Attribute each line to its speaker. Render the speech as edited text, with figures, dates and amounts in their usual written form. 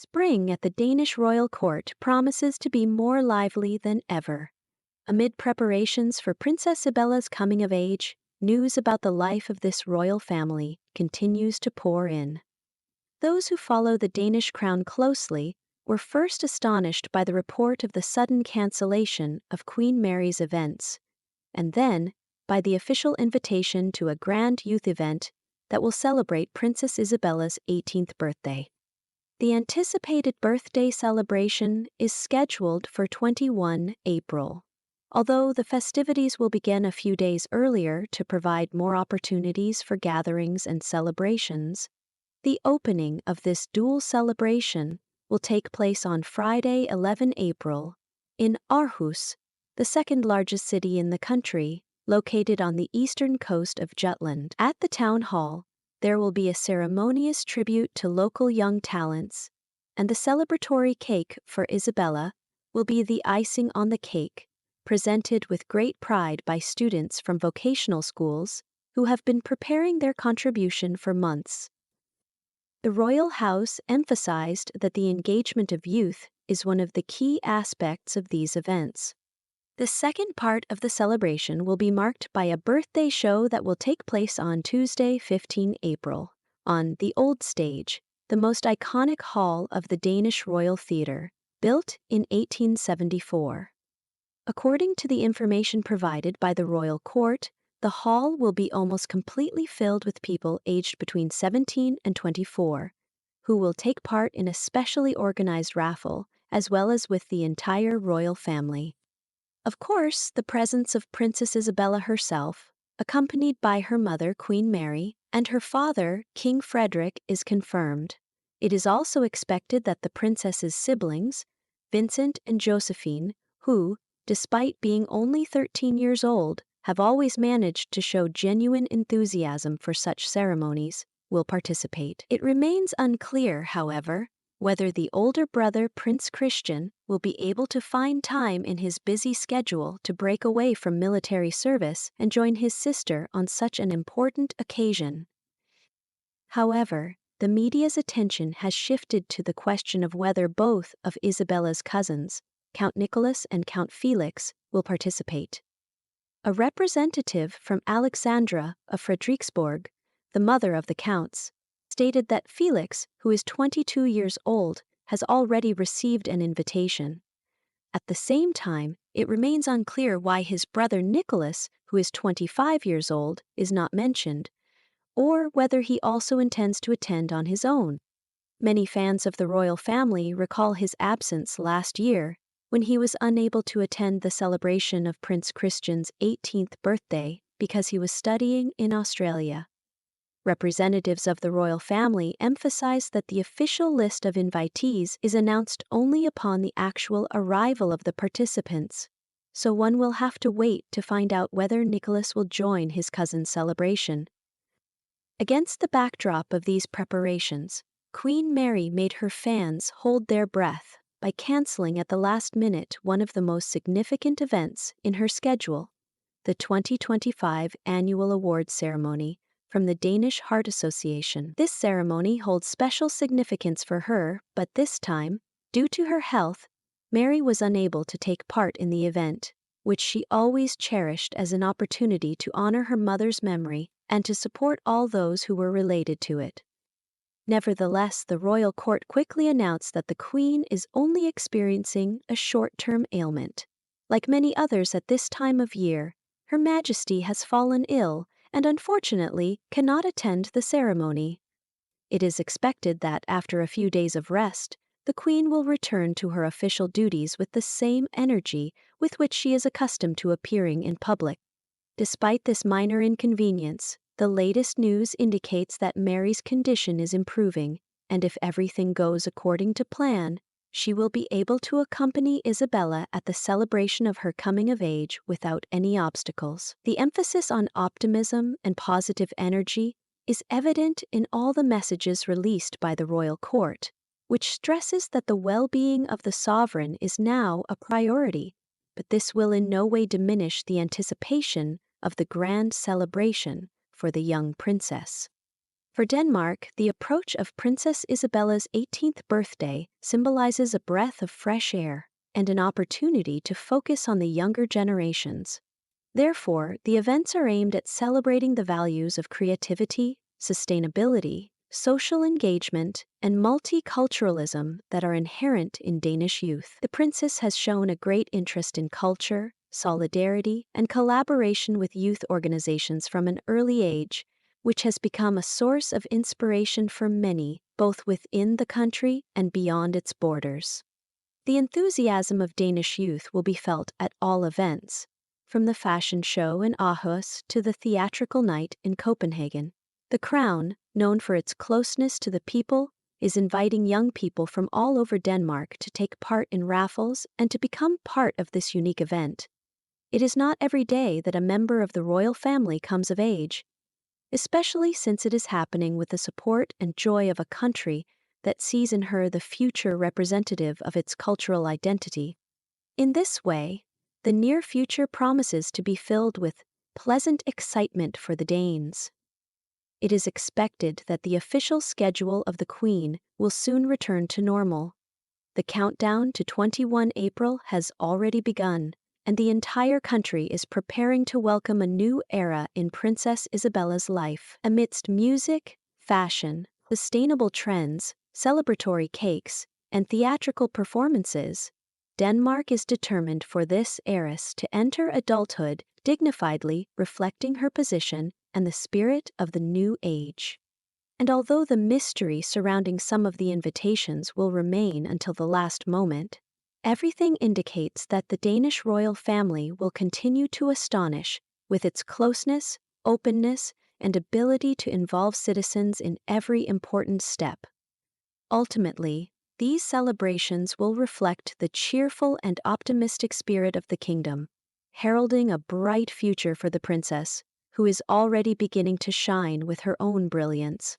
Speaker 1: Spring at the Danish royal court promises to be more lively than ever. Amid preparations for Princess Isabella's coming of age, news about the life of this royal family continues to pour in. Those who follow the Danish crown closely were first astonished by the report of the sudden cancellation of Queen Mary's events, and then by the official invitation to a grand youth event that will celebrate Princess Isabella's 18th birthday. The anticipated birthday celebration is scheduled for 21 April. Although the festivities will begin a few days earlier to provide more opportunities for gatherings and celebrations, the opening of this dual celebration will take place on Friday, 11 April, in Aarhus, the second largest city in the country, located on the eastern coast of Jutland. At the town hall, there will be a ceremonious tribute to local young talents, and the celebratory cake for Isabella will be the icing on the cake, presented with great pride by students from vocational schools who have been preparing their contribution for months. The royal house emphasized that the engagement of youth is one of the key aspects of these events. The second part of the celebration will be marked by a birthday show that will take place on Tuesday, 15 April, on the Old Stage, the most iconic hall of the Danish Royal Theatre, built in 1874. According to the information provided by the royal court, the hall will be almost completely filled with people aged between 17 and 24, who will take part in a specially organized raffle, as well as with the entire royal family. Of course, the presence of Princess Isabella herself, accompanied by her mother, Queen Mary, and her father, King Frederik, is confirmed. It is also expected that the princess's siblings, Vincent and Josephine, who, despite being only 13 years old, have always managed to show genuine enthusiasm for such ceremonies, will participate. It remains unclear, however, whether the older brother Prince Christian will be able to find time in his busy schedule to break away from military service and join his sister on such an important occasion. However, the media's attention has shifted to the question of whether both of Isabella's cousins, Count Nicholas and Count Felix, will participate. A representative from Alexandra of Frederiksborg, the mother of the counts, stated that Felix, who is 22 years old, has already received an invitation. At the same time, it remains unclear why his brother Nicholas, who is 25 years old, is not mentioned, or whether he also intends to attend on his own. Many fans of the royal family recall his absence last year, when he was unable to attend the celebration of Prince Christian's 18th birthday because he was studying in Australia. Representatives of the royal family emphasize that the official list of invitees is announced only upon the actual arrival of the participants, so one will have to wait to find out whether Nicholas will join his cousin's celebration. Against the backdrop of these preparations, Queen Mary made her fans hold their breath by canceling at the last minute one of the most significant events in her schedule, the 2025 annual awards ceremony from the Danish Heart Association. This ceremony holds special significance for her, but this time, due to her health, Mary was unable to take part in the event, which she always cherished as an opportunity to honor her mother's memory and to support all those who were related to it. Nevertheless, the royal court quickly announced that the Queen is only experiencing a short-term ailment. Like many others at this time of year, Her Majesty has fallen ill and unfortunately cannot attend the ceremony. It is expected that after a few days of rest, the Queen will return to her official duties with the same energy with which she is accustomed to appearing in public. Despite this minor inconvenience, the latest news indicates that Mary's condition is improving, and if everything goes according to plan, she will be able to accompany Isabella at the celebration of her coming of age without any obstacles. The emphasis on optimism and positive energy is evident in all the messages released by the royal court, which stresses that the well-being of the sovereign is now a priority, but this will in no way diminish the anticipation of the grand celebration for the young princess. For Denmark, the approach of Princess Isabella's 18th birthday symbolizes a breath of fresh air and an opportunity to focus on the younger generations. Therefore, the events are aimed at celebrating the values of creativity, sustainability, social engagement, and multiculturalism that are inherent in Danish youth. The princess has shown a great interest in culture, solidarity, and collaboration with youth organizations from an early age, which has become a source of inspiration for many, both within the country and beyond its borders. The enthusiasm of Danish youth will be felt at all events, from the fashion show in Aarhus to the theatrical night in Copenhagen. The Crown, known for its closeness to the people, is inviting young people from all over Denmark to take part in raffles and to become part of this unique event. It is not every day that a member of the royal family comes of age, especially since it is happening with the support and joy of a country that sees in her the future representative of its cultural identity. In this way, the near future promises to be filled with pleasant excitement for the Danes. It is expected that the official schedule of the Queen will soon return to normal. The countdown to 21 April has already begun, and the entire country is preparing to welcome a new era in Princess Isabella's life. Amidst music, fashion, sustainable trends, celebratory cakes, and theatrical performances, Denmark is determined for this heiress to enter adulthood dignifiedly, reflecting her position and the spirit of the new age. And although the mystery surrounding some of the invitations will remain until the last moment, everything indicates that the Danish royal family will continue to astonish with its closeness, openness, and ability to involve citizens in every important step. Ultimately, these celebrations will reflect the cheerful and optimistic spirit of the kingdom, heralding a bright future for the princess, who is already beginning to shine with her own brilliance.